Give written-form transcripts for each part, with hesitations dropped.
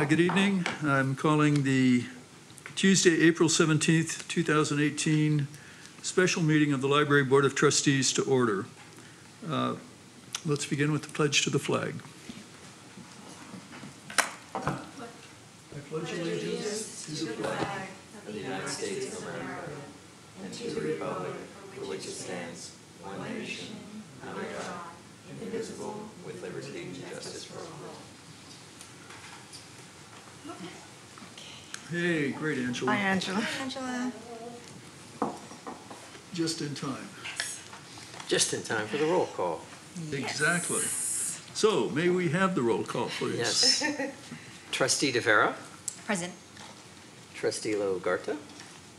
Good evening. I'm calling the Tuesday, April 17th, 2018 special meeting of the Library Board of Trustees to order. Let's begin with the pledge to the flag. I pledge allegiance to the flag of the United States of America and to the republic for which it stands, one nation, under God, indivisible, with liberty and justice for all. Hey, great, Angela. Hi, Angela. Hi, Angela. Just in time. Just in time for the roll call. Exactly. So, may we have the roll call, please? Yes. Trustee DeVera. Present. Trustee Logarta.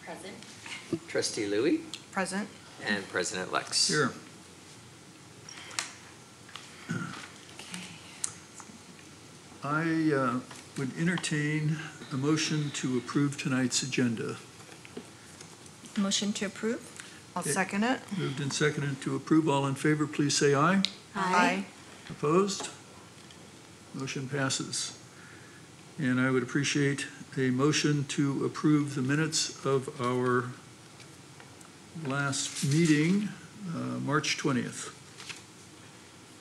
Present. Trustee Louie. Present. And President Lex. Here. I would entertain a motion to approve tonight's agenda. Motion to approve? I'll second it. Moved and seconded to approve. All in favor, please say aye. Aye. Opposed? Motion passes. And I would appreciate a motion to approve the minutes of our last meeting, March 20th.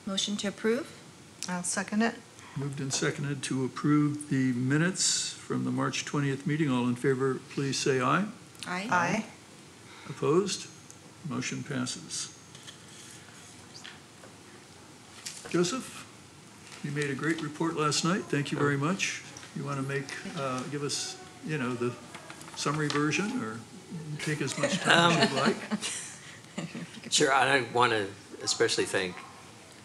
Motion to approve? I'll second it. Moved and seconded to approve the minutes from the March 20th meeting. All in favor, please say aye. Aye. Aye. Opposed? Motion passes. Joseph, you made a great report last night. Thank you very much. You want to give us, the summary version, or take as much time as you'd like? Sure. I want to especially thank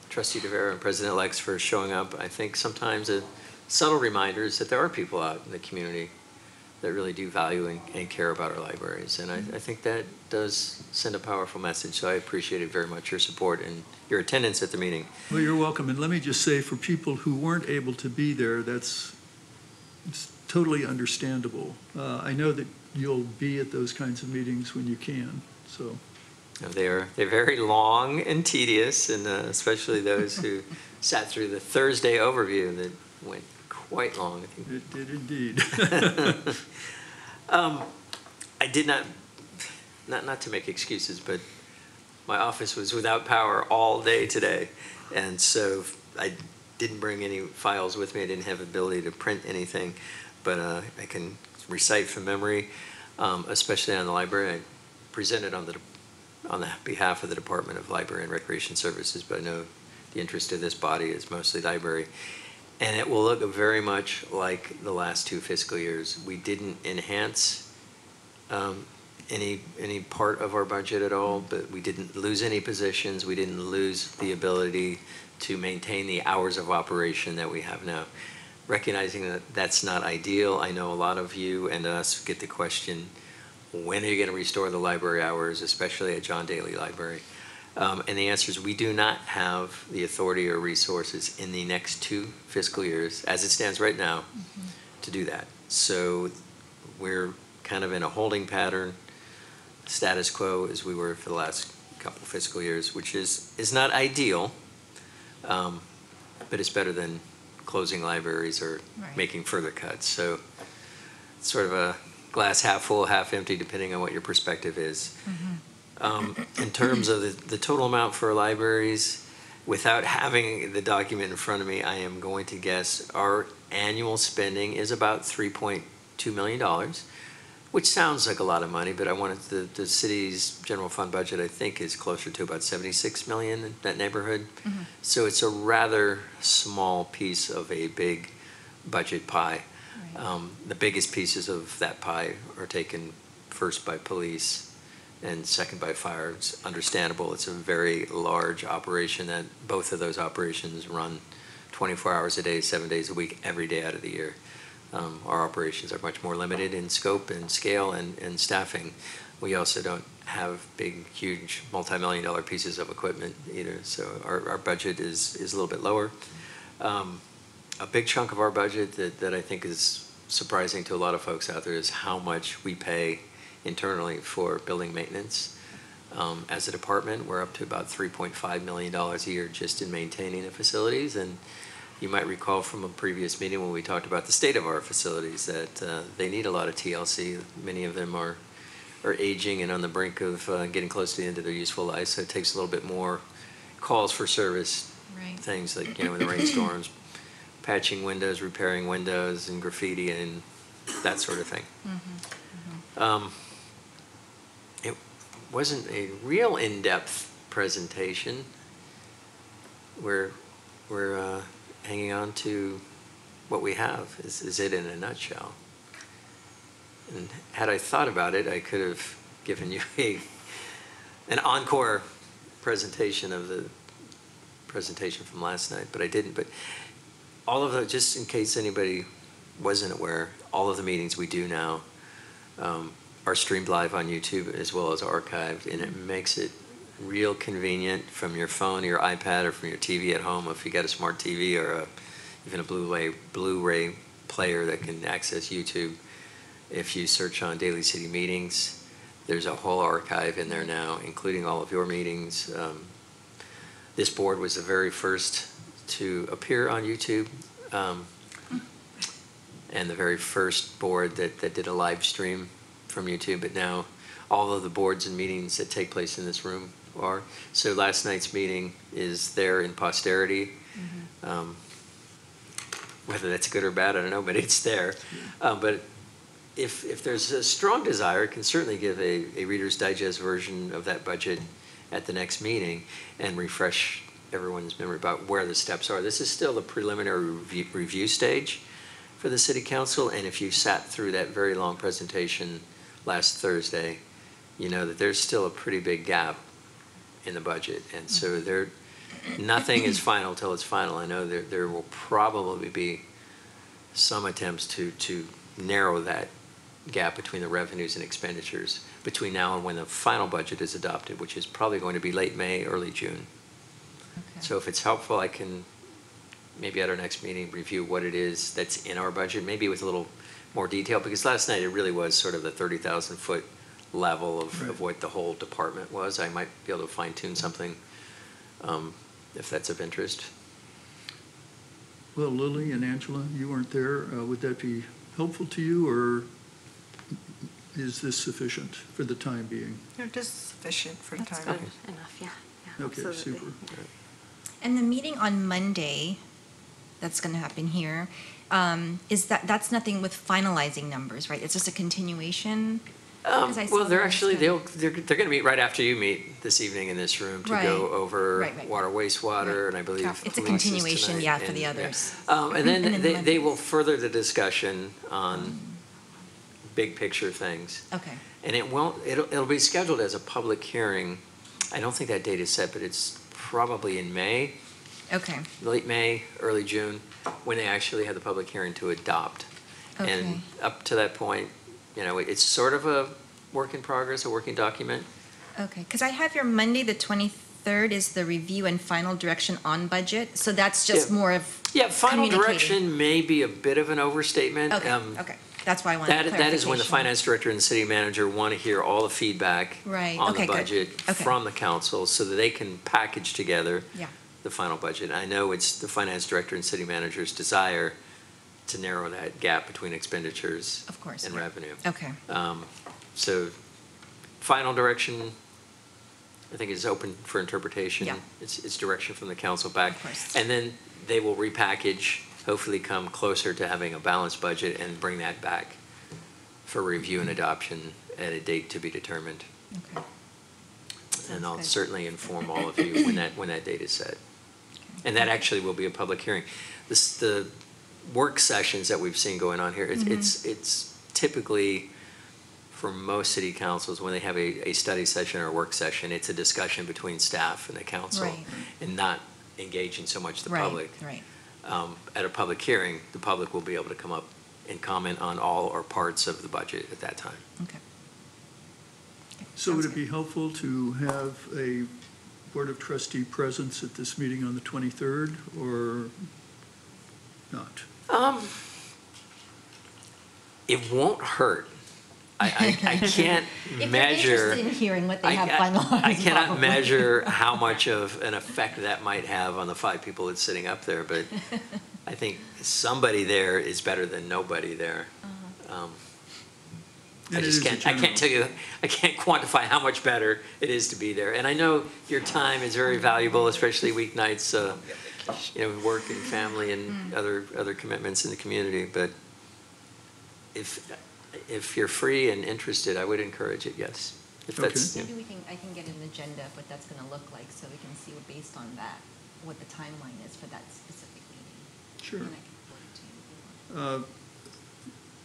Trustee DeVera and President Lex for showing up. I think sometimes a subtle reminder is that there are people out in the community that really do value and care about our libraries. And I think that does send a powerful message. So I appreciate it very much, your support and your attendance at the meeting. Well, you're welcome. And let me just say, for people who weren't able to be there, it's totally understandable. I know that you'll be at those kinds of meetings when you can, so. They're very long and tedious, and especially those who sat through the Thursday overview that went quite long. I think. It did indeed. I did not to make excuses, but my office was without power all day today, and so I didn't bring any files with me. I didn't have the ability to print anything, but I can recite from memory, especially on the library. I presented on the behalf of the Department of Library and Recreation Services, but I know the interest of this body is mostly library. And it will look very much like the last two fiscal years. We didn't enhance any part of our budget at all, but we didn't lose any positions. We didn't lose the ability to maintain the hours of operation that we have now. Recognizing that that's not ideal, I know a lot of you and us get the question, when are you going to restore the library hours, especially at John Daly Library? And the answer is we do not have the authority or resources in the next two fiscal years, as it stands right now, to do that. So we're kind of in a holding pattern, status quo as we were for the last couple fiscal years, which is not ideal, but it's better than closing libraries or making further cuts. So it's sort of a glass half full, half empty, depending on what your perspective is. In terms of the total amount for libraries, without having the document in front of me, I am going to guess our annual spending is about $3.2 million, which sounds like a lot of money, but I wanted the city's general fund budget, I think, is closer to about 76 million in that neighborhood. So it's a rather small piece of a big budget pie. The biggest pieces of that pie are taken first by police and second by fire. It's understandable. It's a very large operation that both of those operations run 24 hours a day, 7 days a week, every day out of the year. Our operations are much more limited in scope and scale and staffing. We also don't have big, huge, multi-million-dollar pieces of equipment either. So our budget is a little bit lower. A big chunk of our budget that I think is surprising to a lot of folks out there is how much we pay internally for building maintenance. As a department, we're up to about $3.5 million a year just in maintaining the facilities. And you might recall from a previous meeting when we talked about the state of our facilities that they need a lot of TLC. Many of them are aging and on the brink of getting close to the end of their useful life, so it takes a little bit more calls for service. Right. Things like, in the rainstorms, patching windows, repairing windows, and graffiti and that sort of thing. It wasn't a real in-depth presentation. We're hanging on to what we have, is it in a nutshell. And had I thought about it, I could have given you an encore presentation of the presentation from last night, but I didn't. But all of the, just in case anybody wasn't aware, all of the meetings we do now are streamed live on YouTube as well as archived, and it makes it real convenient from your phone or your iPad or from your TV at home if you got a smart TV or even a Blu-ray player that can access YouTube. If you search on Daly City Meetings, there's a whole archive in there now, including all of your meetings. This board was the very first to appear on YouTube, and the very first board that did a live stream from YouTube, but now all of the boards and meetings that take place in this room are. So last night's meeting is there in posterity. Whether that's good or bad, I don't know, but it's there. But if there's a strong desire, it can certainly give a Reader's Digest version of that budget at the next meeting and refresh everyone's memory about where the steps are. This is still the preliminary review stage for the City Council, and if you sat through that very long presentation last Thursday, you know that there's still a pretty big gap in the budget, and so nothing is final till it's final. I know there will probably be some attempts to narrow that gap between the revenues and expenditures between now and when the final budget is adopted, which is probably going to be late May, early June. Okay. So if it's helpful, I can maybe at our next meeting review what it is that's in our budget, maybe with a little more detail, because last night it really was sort of the 30,000 foot level of what the whole department was. I might be able to fine tune something if that's of interest. Well, Lily and Angela, you weren't there. Would that be helpful to you, or is this sufficient for the time being? They're just sufficient for the That's time. good enough, yeah. Okay, absolutely. super. And the meeting on Monday, that's going to happen here, that's nothing with finalizing numbers, right? It's just a continuation? Well, they're actually, they're going to meet right after you meet this evening in this room to Right. go over Right. water, wastewater, Right. and I believe It's a police is continuation, tonight, yeah, for and- the others. And then And then they Monday. will further the discussion on big picture things. Okay, And it'll be scheduled as a public hearing. I don't think that date is set, but it's probably in May, okay, late May, early June, when they actually have the public hearing to adopt. okay. And up to that point, it's sort of a work in progress, a working document. Okay, because I have your Monday, the 23rd is the review and final direction on budget, so that's just Yeah. more of Yeah, final communicating. direction may be a bit of an overstatement. Okay, okay, that's why I wanted clarification. That is when the finance director and the city manager want to hear all the feedback Right, on okay, the good. budget Okay. from the council so that they can package together Yeah. the final budget. I know it's the finance director and city manager's desire to narrow that gap between expenditures Of course, and yeah. revenue. Okay, So final direction, I think, is open for interpretation. Yeah. It's direction from the council back. Of course. And then they will repackage, hopefully come closer to having a balanced budget and bring that back for review and adoption at a date to be determined. okay. And I'll good. certainly inform all of you when that date is set. And that actually will be a public hearing. The work sessions that we've seen going on here, it's typically, for most city councils, when they have a study session or a work session, it's a discussion between staff and the council, Right. and not engaging so much the Right, public. right. At a public hearing, the public will be able to come up and comment on all or parts of the budget at that time. Okay. Okay, So would sounds it be good. helpful to have a Board of Trustee presence at this meeting on the 23rd, or not? It won't hurt. I can't If measure. you're interested in hearing what they have finalized. I cannot probably. measure how much of an effect that might have on the 5 people that's sitting up there, but I think somebody there is better than nobody there. And I it just is a can't, I can't tell you, I can't quantify how much better it is to be there. And I know your time is very valuable, especially weeknights, work and family and other commitments in the community, but if you're free and interested, I would encourage it, yes. If that's, Okay. Maybe I can get an agenda of what that's gonna look like, so we can see what, based on that, what the timeline is for that specific meeting. Sure. And I can forward it to you.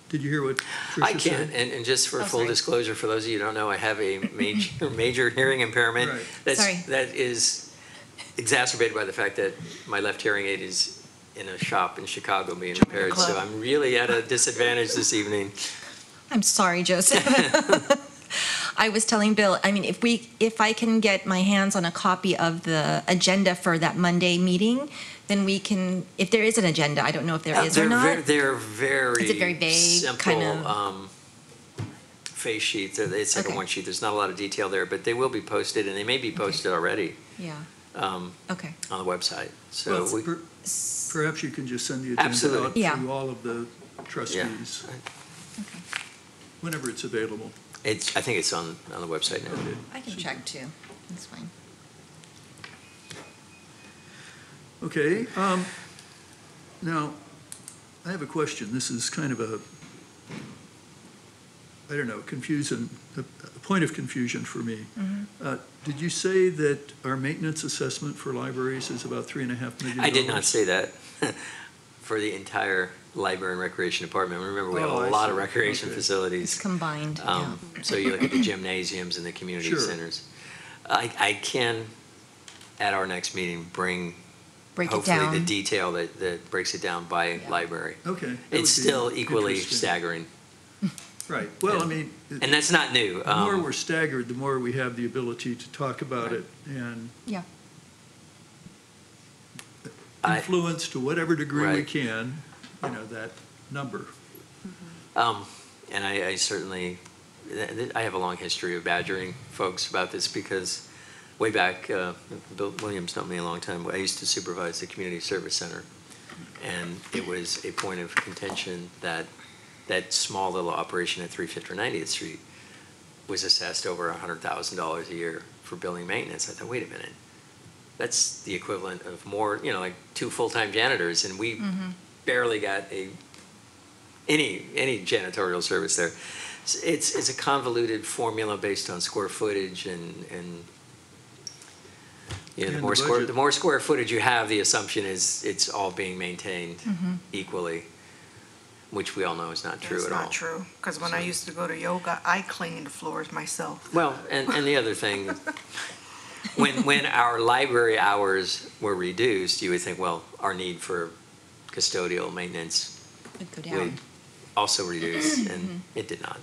Did you hear what I Tricia can, said? and just for Oh, full sorry. disclosure, for those of you who don't know, I have a major hearing impairment. Right. Sorry. That is exacerbated by the fact that my left hearing aid is in a shop in Chicago being repaired, so club. I'm really at a disadvantage this evening. I'm sorry, Joseph. I was telling Bill, I mean, if I can get my hands on a copy of the agenda for that Monday meeting, then we can, if there is an agenda, I don't know if there is or not. They're very Is it very vague, kind simple of? face sheets. It's like a Okay. one sheet. There's not a lot of detail there, but they will be posted, and they may be posted already Yeah, okay. on the website. So Well, we, perhaps you can just send the agenda Absolutely. out Yeah. to all of the trustees, Okay. whenever it's available. I think it's on the website now. Okay. I can check too. That's fine. Okay, now, I have a question. This is kind of a, I don't know, a point of confusion for me. Did you say that our maintenance assessment for libraries is about $3.5 million? I did not say that for the entire library and recreation department. Remember, we have Oh, I a lot see. of recreation Okay. It's facilities. combined, yeah. So you look at the gymnasiums and the community Sure. centers. I can, at our next meeting, bring Break it hopefully the down. detail that breaks it down by Yeah. library. Okay. that It's would be still equally interesting. staggering, Right, well, I mean, and that's not new. the more we're staggered, the more we have the ability to talk about it and Yeah, influence to whatever degree we Right. can, that number. And I certainly, I have a long history of badgering folks about this because way back, Bill Williams known me a long time, I used to supervise the community service center. And it was a point of contention that that small little operation at 350 or 90th Street was assessed over $100,000 a year for building maintenance. I thought, wait a minute, that's the equivalent of more, like 2 full-time janitors, and we barely got any janitorial service there. It's a convoluted formula based on square footage and And the the more budget. square footage you have, the assumption is it's all being maintained equally, which we all know is not true That's at all. not true, because when I used to go to yoga, I cleaned the floors myself. Well, and the other thing, when our library hours were reduced, you would think, well, our need for custodial maintenance would go would down. also reduce, and it did not.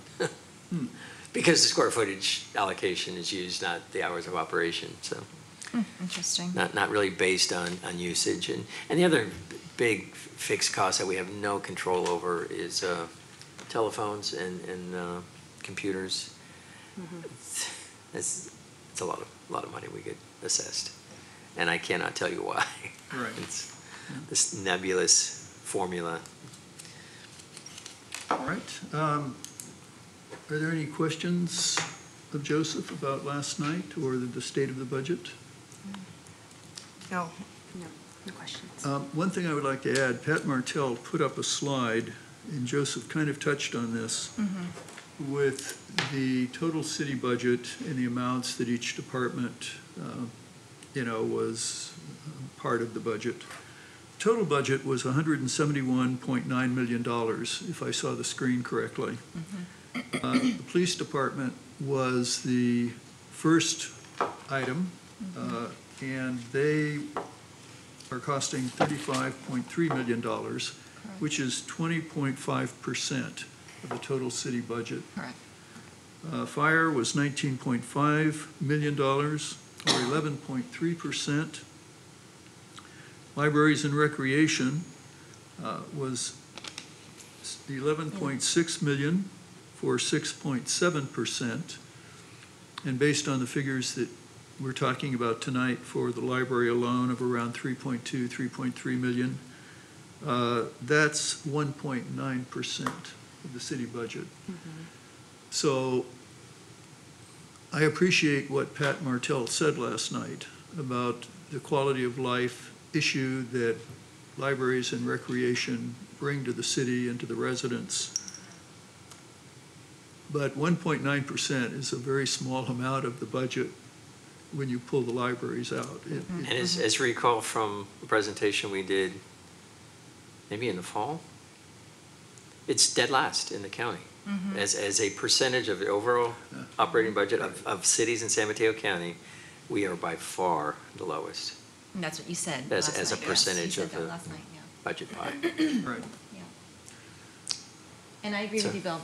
Because the square footage allocation is used, not the hours of operation, so Interesting. not really based on usage. And the other big fixed cost that we have no control over is telephones and computers. It's a lot of money we get assessed, and I cannot tell you why. Right. It's this nebulous formula. All right. Are there any questions of Joseph about last night or the state of the budget? No, No questions. One thing I would like to add, Pat Martell put up a slide, and Joseph kind of touched on this, with the total city budget and the amounts that each department, was part of the budget. Total budget was $171.9 million, if I saw the screen correctly. The police department was the first item, and they are costing $35.3 million, which is 20.5% of the total city budget. Correct. Fire was $19.5 million, or 11.3%. Libraries and recreation was $11.6 million, for 6.7%. And based on the figures that we're talking about tonight for the library alone of around 3.2, 3.3 million, that's 1.9% of the city budget. So I appreciate what Pat Martell said last night about the quality of life issue that libraries and recreation bring to the city and to the residents. But 1.9% is a very small amount of the budget when you pull the libraries out. And as you recall from a presentation we did maybe in the fall, it's dead last in the county. As a percentage of the overall operating budget of cities in San Mateo County, we are by far the lowest And that's what you said as last a night. Yes, percentage you of said that the last night, yeah. budget pie. Right. Yeah. And I agree So- with you, Bill.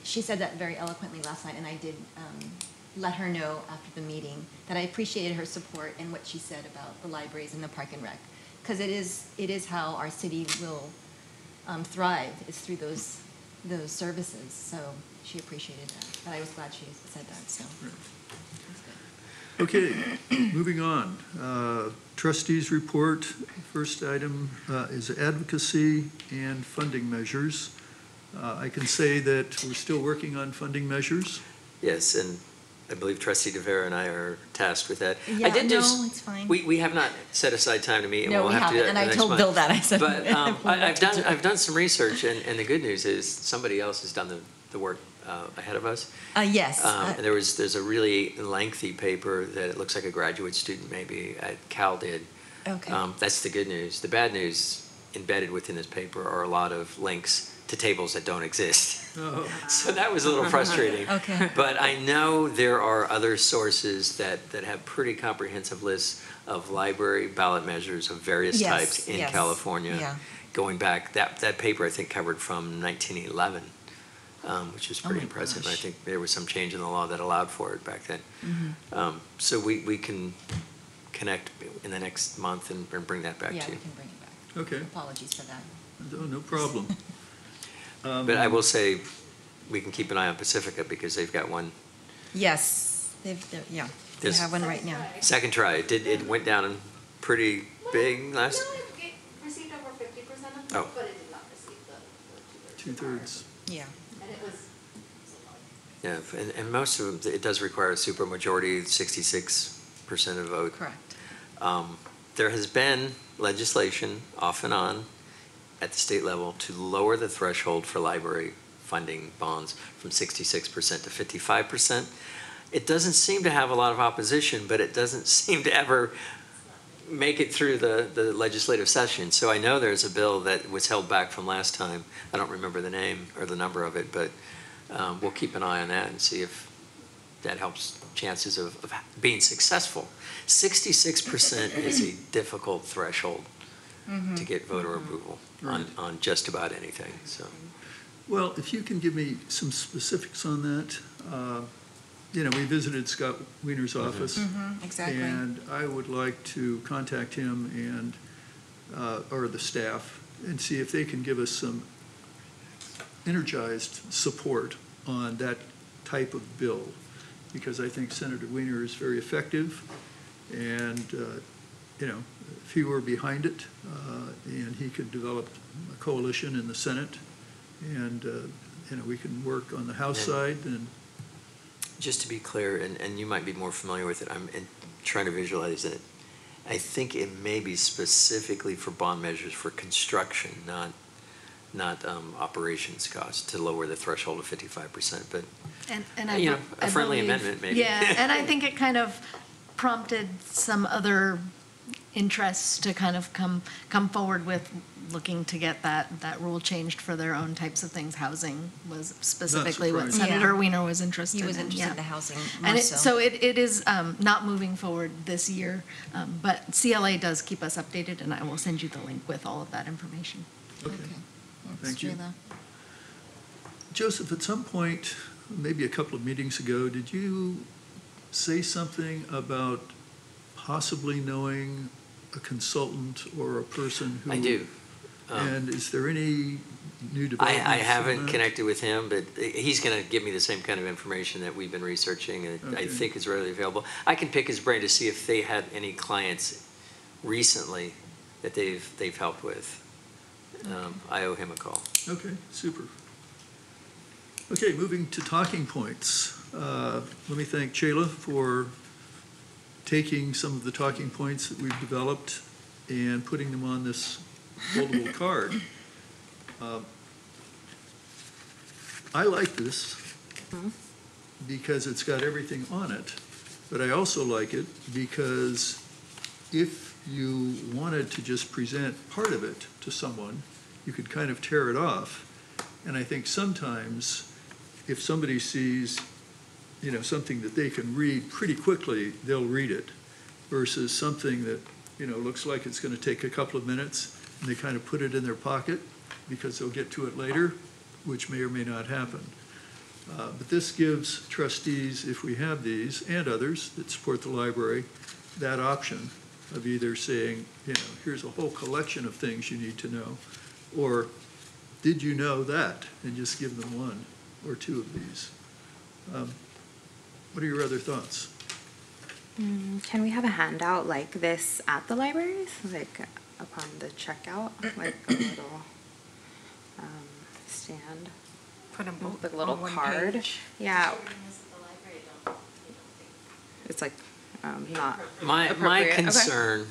She said that very eloquently last night, and I did let her know after the meeting that I appreciated her support and what she said about the libraries and the park and rec. Because it is how our city will thrive, is through those services. So she appreciated that. But I was glad she said that, so. That's good. Okay, moving on. Trustees report. First item is advocacy and funding measures. I can say that we're still working on funding measures. Yes, and I believe Trustee DeVera and I are tasked with that. Yeah, I did do no, it's fine. We have not set aside time to meet, and No, we'll we have to do haven't, that and I next told month. Bill that. I said. But I've done some research, and the good news is somebody else has done the work ahead of us. Yes. And there's a really lengthy paper that it looks like a graduate student maybe at Cal did. Okay. That's the good news. The bad news embedded within this paper are a lot of links to tables that don't exist. Oh. So that was a little frustrating. Okay. But I know there are other sources that have pretty comprehensive lists of library ballot measures of various Yes, types in yes, California. yeah. Going back, that paper I think covered from 1911, which was pretty my impressive. I gosh. think there was some change in the law that allowed for it back then. So we can connect in the next month and bring that back Yeah, to we you. can bring it back. Okay, Apologies for that. no problem. But I will say, we can keep an eye on Pacifica because they've got one Yes, they This- have one right now. second try. It went down pretty big last. No, it received over 50% of Oh. them, but it did not receive the Two-thirds. Yeah. And it was, Yeah, and most of them, it does require a supermajority, 66% of vote. Correct. There has been legislation off and on at the state level to lower the threshold for library funding bonds from 66% to 55%. It doesn't seem to have a lot of opposition, but it doesn't seem to ever make it through the legislative session. So I know there's a bill that was held back from last time. I don't remember the name or the number of it, but we'll keep an eye on that and see if that helps chances of being successful. 66% is a difficult threshold to get voter approval on just about anything, so. Well, if you can give me some specifics on that. We visited Scott Wiener's office. Exactly. And I would like to contact him and, or the staff, and see if they can give us some energized support on that type of bill, because I think Senator Wiener is very effective, and, if he were behind it, and he could develop a coalition in the Senate, and, we can work on the House side, and Just to be clear, and you might be more familiar with it, I'm trying to visualize it. I think it may be specifically for bond measures for construction, not operations costs, to lower the threshold of 55%, but, And a friendly amendment maybe. Yeah, and I think it kind of prompted some other interests to kind of come forward with looking to get that rule changed for their own types of things. Housing was specifically what surprising. Senator Yeah. Wiener was interested in. He was interested yeah. in the housing And more so it is not moving forward this year, but CLA does keep us updated, and I will send you the link with all of that information. okay. Thanks, Thank you. Sheila. Joseph, at some point, maybe a couple of meetings ago, did you say something about possibly knowing a consultant or a person who? I do. And is there any new developments? I on haven't that? connected with him, but he's going to give me the same kind of information that we've been researching, and I Okay. think is readily available. I can pick his brain to see if they had any clients recently that they've helped with. I owe him a call. Okay, super. Okay, moving to talking points. Let me thank Chayla for taking some of the talking points that we've developed and putting them on this foldable card. I like this because it's got everything on it, but I also like it because if you wanted to just present part of it to someone, you could kind of tear it off. And I think sometimes if somebody sees, something that they can read pretty quickly, they'll read it versus something that, looks like it's going to take a couple of minutes and they kind of put it in their pocket because they'll get to it later, which may or may not happen. But this gives trustees, if we have these, and others that support the library, that option of either saying, here's a whole collection of things you need to know, or did you know that, and just give them one or two of these. What are your other thoughts? Can we have a handout like this at the libraries, like upon the checkout, like a little stand, Put them both like a little on one card? page. Yeah, Children is at the library, don't think. it's like not My appropriate. Okay. concern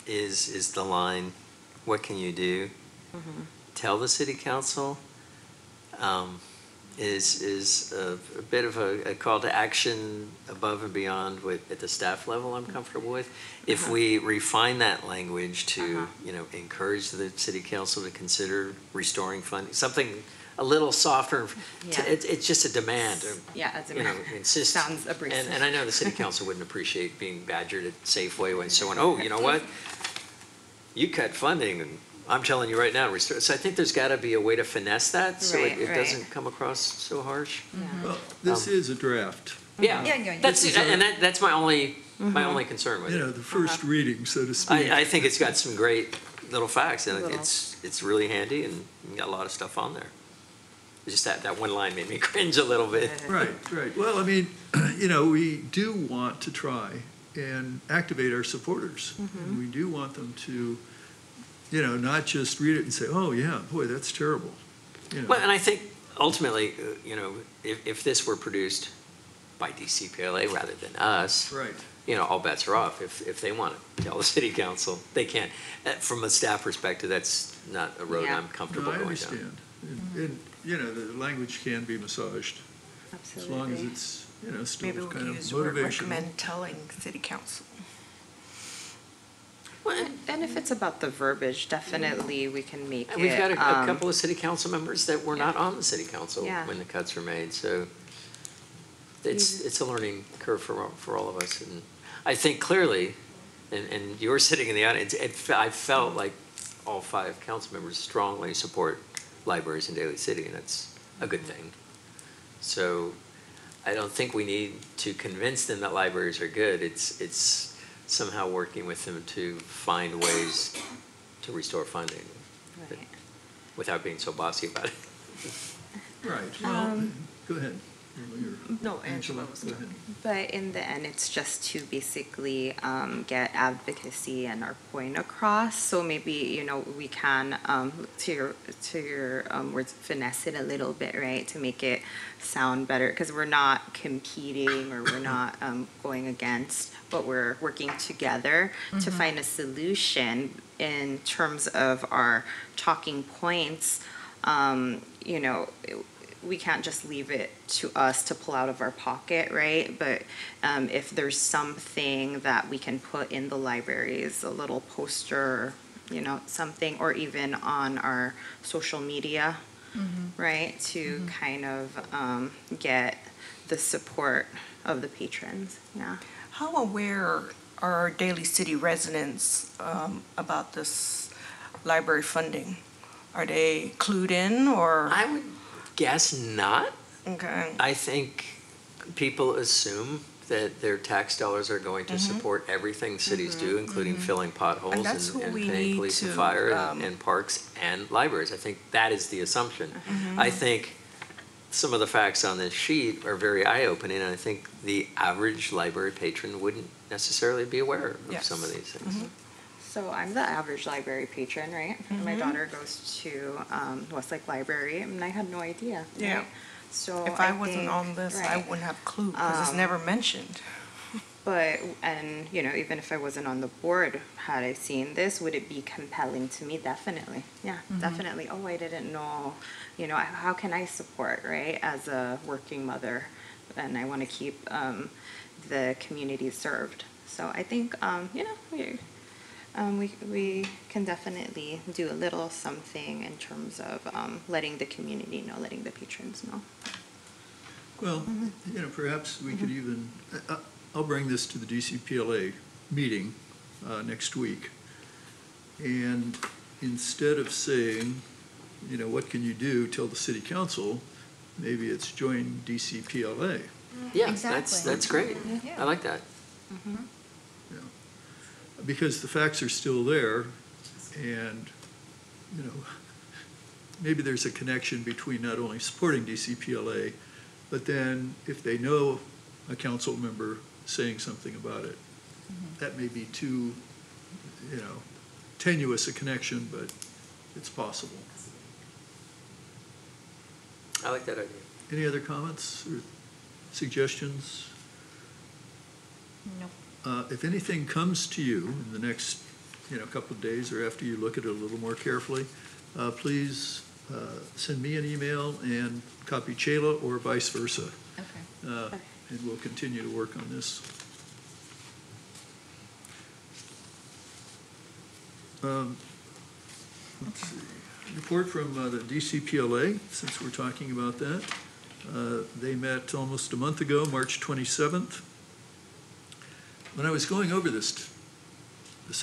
is the line, what can you do? Tell the city council, is a bit of a call to action above and beyond what at the staff level I'm comfortable with. If we refine that language to, encourage the city council to consider restoring funding, something a little softer, Yeah. it's just a demand. Yeah, it's Insist. sounds abrasive. And I know the city council wouldn't appreciate being badgered at Safeway when someone, oh, you know what? You cut funding, and I'm telling you right now, restore. So I think there's got to be a way to finesse that so Right, it right. doesn't come across so harsh. Well, this is a draft, Yeah, Yeah. that's that's my only concern with the it. first reading, so to speak. I think it's got some great little facts, and Little. it's really handy, and you got a lot of stuff on there. It's just that one line made me cringe a little bit. Right. Well, I mean, we do want to try and activate our supporters. And we do want them to, not just read it and say, oh, yeah, boy, that's terrible. Well, and I think ultimately, if this were produced by DCPLA rather than us, Right. all bets are off. If they want to tell the city council, they can. From a staff perspective, that's not a road Yeah. I'm No, comfortable I going down. understand. And, the language can be massaged as long as Absolutely. it's, Maybe still we kind could of use the word motivational. recommend telling city council. And if it's about the verbiage, definitely we can make it. And we've got a couple of city council members that were not on the city council Yeah. when the cuts were made, so it's a learning curve for all of us. And I think clearly, and you're sitting in the audience, I felt like all 5 council members strongly support libraries in Daly City, and that's a good thing. So I don't think we need to convince them that libraries are good. It's somehow working with them to find ways to restore funding Right. without being so bossy about it. Right. Well, go ahead. No, Angela was Go ahead. But in the end, it's just to basically get advocacy and our point across. So maybe, we can, to your words, finesse it a little bit, right? To make it sound better, because we're not competing or we're not going against, but we're working together to find a solution in terms of our talking points. We can't just leave it to us to pull out of our pocket, right? But if there's something that we can put in the libraries, a little poster, something, or even on our social media, right? To kind of get the support of the patrons, yeah. How aware are our Daly City residents about this library funding? Are they clued in or? I would guess not. Okay. I think people assume that their tax dollars are going to support everything cities do, including filling potholes And that's who and we paying need police and to, fire and parks and libraries. I think that is the assumption. I think some of the facts on this sheet are very eye-opening, and I think the average library patron wouldn't necessarily be aware of some of these things. So I'm the average library patron, right? My daughter goes to Westlake Library, and I had no idea. Yeah. Right? So If I wasn't think- on this, I right. wouldn't have a clue, because it's never mentioned. But, and, you know, even if I wasn't on the board, had I seen this, would it be compelling to me? Definitely. Yeah, definitely. Oh, I didn't know, you know, how can I support, right, as a working mother? And I want to keep the community served. So I think, you know, we can definitely do a little something in terms of letting the community know, letting the patrons know. Well, you know, perhaps we could even, I'll bring this to the DCPLA meeting next week. And instead of saying, you know, what can you do, tell the city council, maybe it's join DCPLA. Yeah, Exactly. that's great. Yeah. I like that. You know, because the facts are still there, and, you know, maybe there's a connection between not only supporting DCPLA, but then if they know a council member saying something about it, that may be too, you know, tenuous a connection, but it's possible. I like that idea. Any other comments or suggestions? No. If anything comes to you in the next, you know, couple of days or after you look at it a little more carefully, please send me an email and copy Chayla or vice versa. Okay. And we'll continue to work on this. Let's see. Report from the DCPLA, since we're talking about that. They met almost a month ago, March 27th. When I was going over this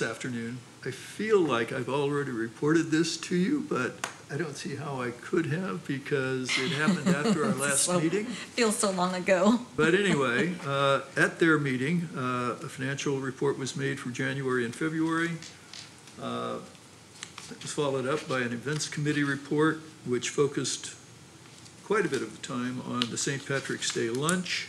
afternoon, I feel like I've already reported this to you, but I don't see how I could have, because it happened after our last meeting. Feels so long ago. But anyway, at their meeting, a financial report was made for January and February. It was followed up by an events committee report, which focused quite a bit of the time on the St. Patrick's Day lunch.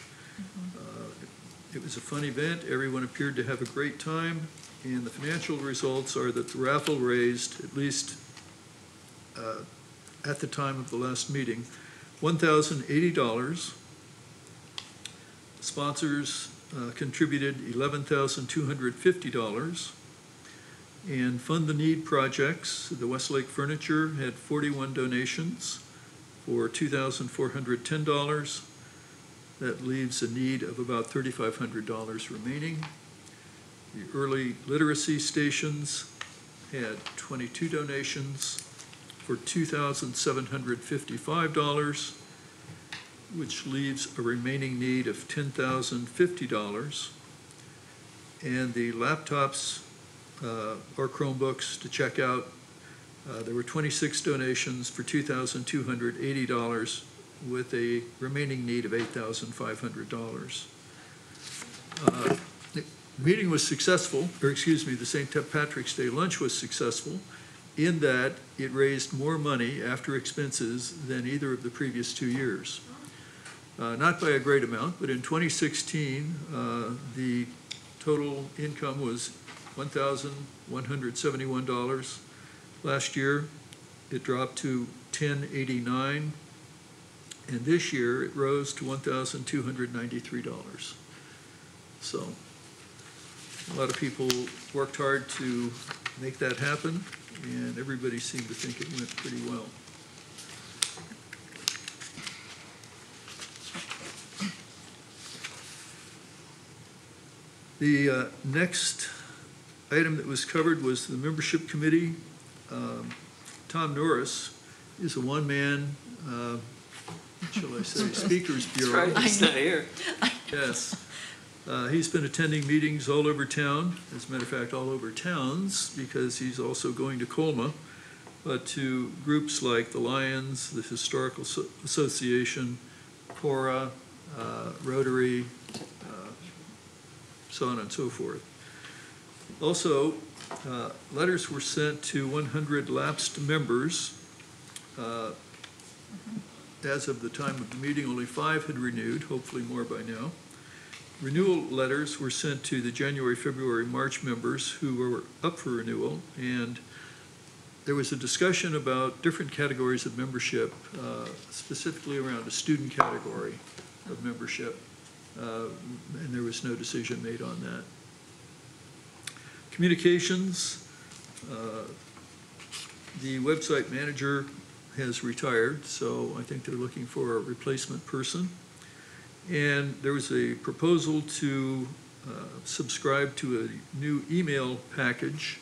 It was a fun event. Everyone appeared to have a great time. And the financial results are that the raffle raised, at least at the time of the last meeting, $1,080. Sponsors contributed $11,250. And Fund the Need projects, the Westlake Furniture had 41 donations for $2,410. That leaves a need of about $3,500 remaining. The Early Literacy Stations had 22 donations for $2,755, which leaves a remaining need of $10,050. And the laptops or Chromebooks to check out, there were 26 donations for $2,280 with a remaining need of $8,500. The meeting was successful, or excuse me, the St. Patrick's Day lunch was successful in that it raised more money after expenses than either of the previous 2 years. Not by a great amount, but in 2016, the total income was $1,171. Last year, it dropped to $1,089, and this year it rose to $1,293. So a lot of people worked hard to make that happen, and everybody seemed to think it went pretty well. The next item that was covered was the membership committee. Tom Norris is a one-man, what shall I say, speakers That's bureau. right, he's not here. Yes. He's been attending meetings all over town, as a matter of fact, all over towns, because he's also going to Colma, but to groups like the Lions, the Historical Association, Cora, Rotary, so on and so forth. Also, letters were sent to 100 lapsed members. As of the time of the meeting, only 5 had renewed, hopefully more by now. Renewal letters were sent to the January, February, March members who were up for renewal, and there was a discussion about different categories of membership, specifically around a student category of membership, and there was no decision made on that. Communications, the website manager has retired, so I think they're looking for a replacement person. And there was a proposal to subscribe to a new email package.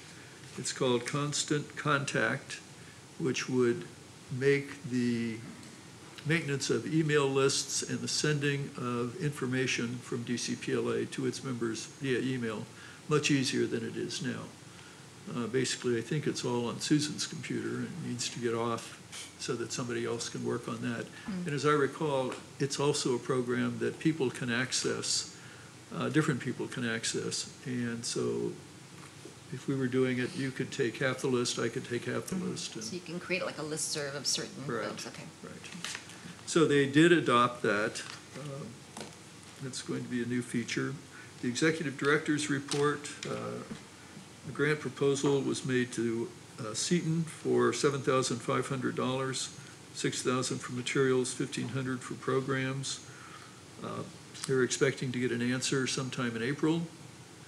It's called Constant Contact, which would make the maintenance of email lists and the sending of information from DCPLA to its members via email much easier than it is now. Basically, I think it's all on Susan's computer and it needs to get off so that somebody else can work on that. And as I recall, it's also a program that people can access, different people can access. And so if we were doing it, you could take half the list, I could take half the list. And So you can create like a listserv of certain Right, folks, okay. right. So they did adopt that. It's going to be a new feature. The executive director's report, the grant proposal was made to Seton for $7,500, $6,000 for materials, $1,500 for programs. They're expecting to get an answer sometime in April.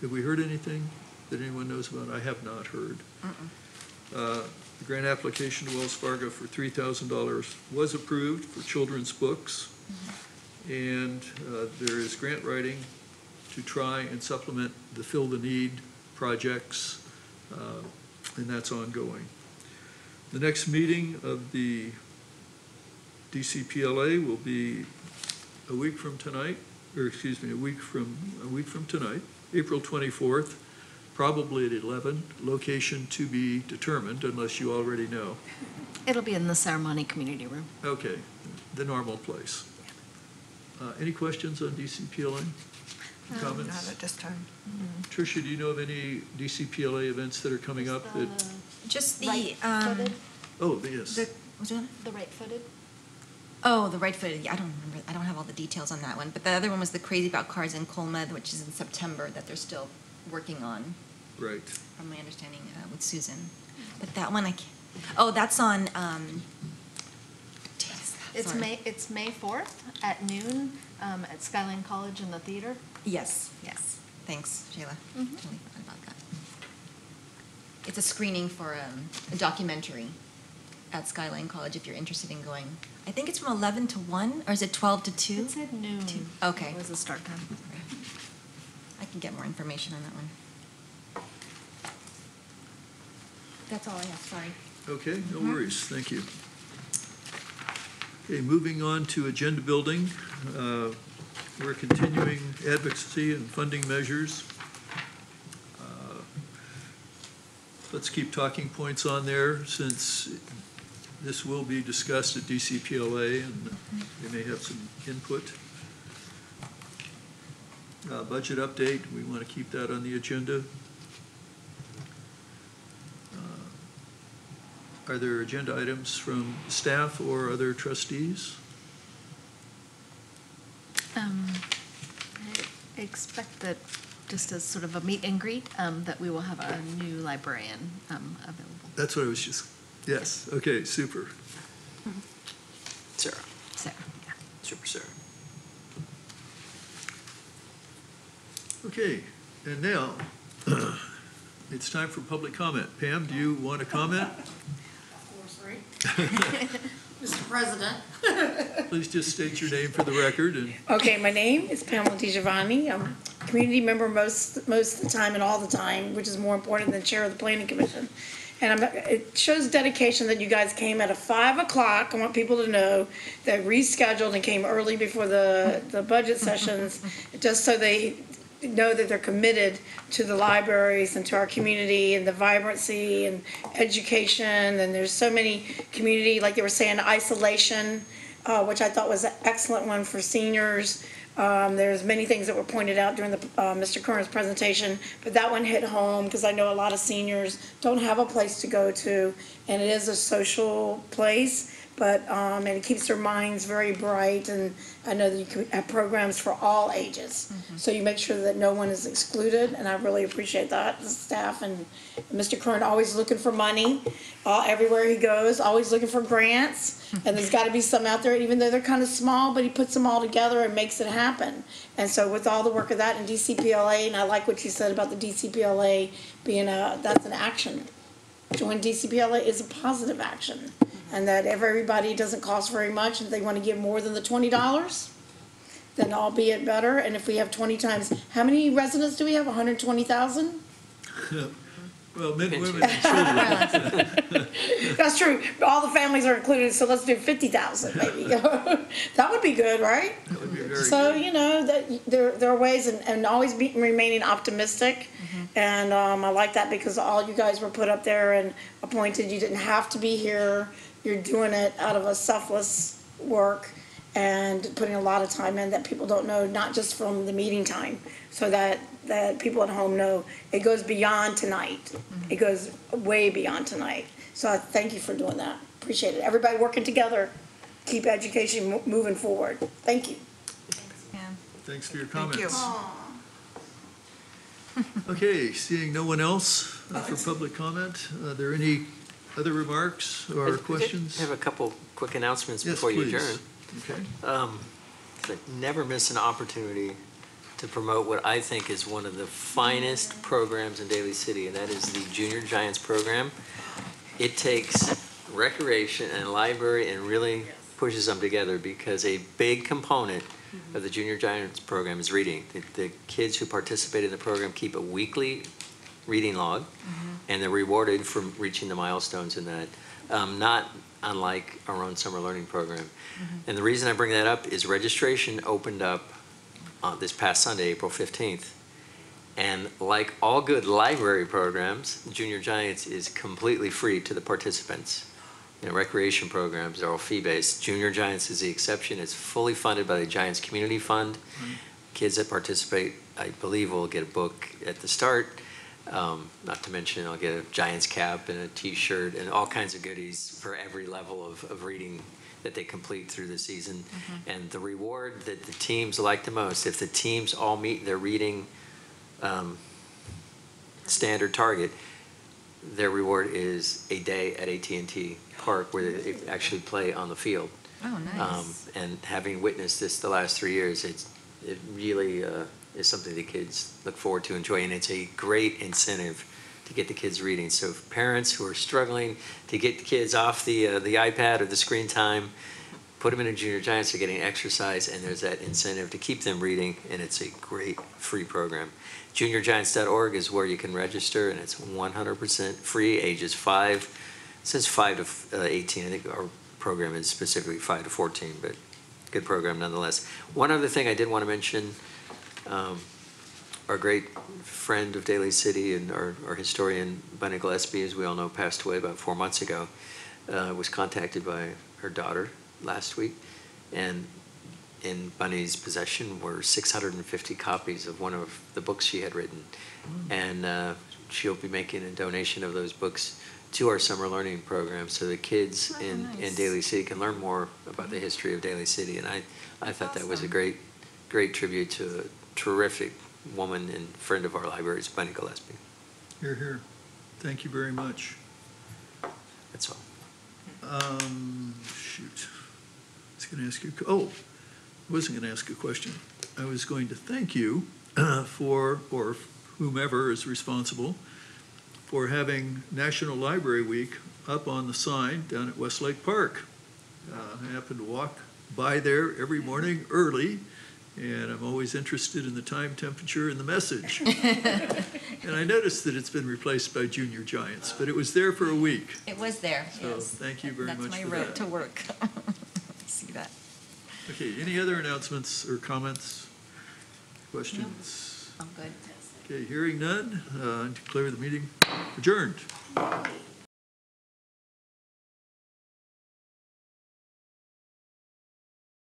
Have we heard anything that anyone knows about? I have not heard. The grant application to Wells Fargo for $3,000 was approved for children's books. And there is grant writing to try and supplement the Fill the Need projects, and that's ongoing. The next meeting of the DCPLA will be a week from tonight, or excuse me, a week from tonight, April 24th, probably at 11, location to be determined unless you already know. It'll be in the ceremony community room. Okay, the normal place. Any questions on DCPLA? Comments? Not at this time. Tricia, do you know of any DCPLA events that are coming up that, Just the, Right-footed, oh, yes. what's that? the right-footed. Oh, the right-footed, yeah, I don't remember, I don't have all the details on that one, but the other one was the Crazy About Cars in Colma, which is in September, that they're still working on, Right. from my understanding, with Susan. But that one I can't, oh, that's on, It's May 4th at noon at Skyline College in the theater. Yes, Yes. thanks, Shayla. Totally forgot about that. It's a screening for a documentary at Skyline College, if you're interested in going. I think it's from 11 to 1, or is it 12 to 2? It's at noon. Okay. Was the start time. I can get more information on that one. That's all I have, sorry. Okay, no worries, thank you. Okay, moving on to agenda building. We're continuing advocacy and funding measures. Let's keep talking points on there since this will be discussed at DCPLA and they may have some input. Budget update, we want to keep that on the agenda. Are there agenda items from staff or other trustees? I expect that, just as sort of a meet and greet, that we will have a new librarian available. That's what I was just, yes, okay, super. Sarah, Sarah, yeah. super Sarah. Okay, and now, it's time for public comment. Pam, do you want to comment? Of course, right? Mr. President. Please just state your name for the record and, Okay, my name is Pamela DiGiovanni. I'm a community member most of the time and all the time, which is more important than chair of the planning commission. And it shows dedication that you guys came at 5 o'clock. I want people to know that rescheduled and came early before the budget sessions, just so they know that they're committed to the libraries and to our community and the vibrancy and education. And there's so many community, like they were saying, isolation, which I thought was an excellent one for seniors. There's many things that were pointed out during the, Mr. Curran's presentation, but that one hit home because I know a lot of seniors don't have a place to go to, and it is a social place, but, and it keeps their minds very bright, and I know that you can have programs for all ages. So you make sure that no one is excluded, and I really appreciate that, the staff, and Mr. Curran always looking for money, everywhere he goes, always looking for grants, and there's gotta be some out there, even though they're kinda small, but he puts them all together and makes it happen. And so with all the work of that in DCPLA, and I like what you said about the DCPLA being that's an action. Join DCPLA is a positive action, and that if everybody doesn't cost very much, and if they wanna give more than the $20, then albeit better, and if we have 20 times, how many residents do we have, 120,000? Well, men, women, and children. That's true, all the families are included, so let's do 50,000 maybe. That would be good, right? That would be very So, good. you know, that there are ways, and always remaining optimistic. And I like that because all you guys were put up there and appointed, you didn't have to be here. You're doing it out of a selfless work and putting a lot of time in that people don't know, not just from the meeting time, so that people at home know it goes beyond tonight. It goes way beyond tonight. So I thank you for doing that. Appreciate it. Everybody working together, keep education moving forward. Thank you. Thanks for your Thank you. comments. Okay, seeing no one else for public comment, are there any other remarks I or did questions? have a couple quick announcements Yes, before you please. adjourn. Okay. But never miss an opportunity to promote what I think is one of the finest programs in Daly City, and that is the Junior Giants program. It takes recreation and library and really pushes them together, because a big component of the Junior Giants program is reading. The kids who participate in the program keep a weekly reading log, and they're rewarded for reaching the milestones in that, not unlike our own summer learning program. And the reason I bring that up is registration opened up this past Sunday, April 15th. And like all good library programs, Junior Giants is completely free to the participants. You know, recreation programs are all fee-based. Junior Giants is the exception. It's fully funded by the Giants Community Fund. Kids that participate, I believe, will get a book at the start. Not to mention, I'll get a Giants cap and a T-shirt and all kinds of goodies for every level of reading that they complete through the season. And the reward that the teams like the most, if the teams all meet their reading standard target, their reward is a day at AT&T Park where they actually play on the field. Oh, nice. And having witnessed this the last 3 years, it really is something the kids look forward to enjoying. It's a great incentive to get the kids reading. So if parents who are struggling to get the kids off the iPad or the screen time, put them in a Junior Giants, they're getting exercise, and there's that incentive to keep them reading, and it's a great free program. JuniorGiants.org is where you can register, and it's 100% free, ages 5. It says 5 to 18. I think our program is specifically 5 to 14, but good program nonetheless. One other thing I did want to mention, our great friend of Daly City and our historian, Bunny Gillespie, as we all know, passed away about 4 months ago, was contacted by her daughter last week, and in Bunny's possession were 650 copies of one of the books she had written. And she'll be making a donation of those books to our summer learning program, so the kids in Daly City can learn more about the history of Daly City. And I thought that was a great tribute to a terrific woman and friend of our libraries, Bunny Gillespie. Here, here. Thank you very much. That's all. Shoot. I was going to ask you, I wasn't going to ask a question. I was going to thank you for, or whomever is responsible, for having National Library Week up on the sign down at Westlake Park. I happen to walk by there every morning early, and I'm always interested in the time, temperature, and the message. And I noticed that it's been replaced by Junior Giants, but it was there for a week. It was there, So yes. thank you very much for that. That's my road to work. See that. Okay, any other announcements or comments, questions? I'm good. Okay, hearing none, declare the meeting adjourned.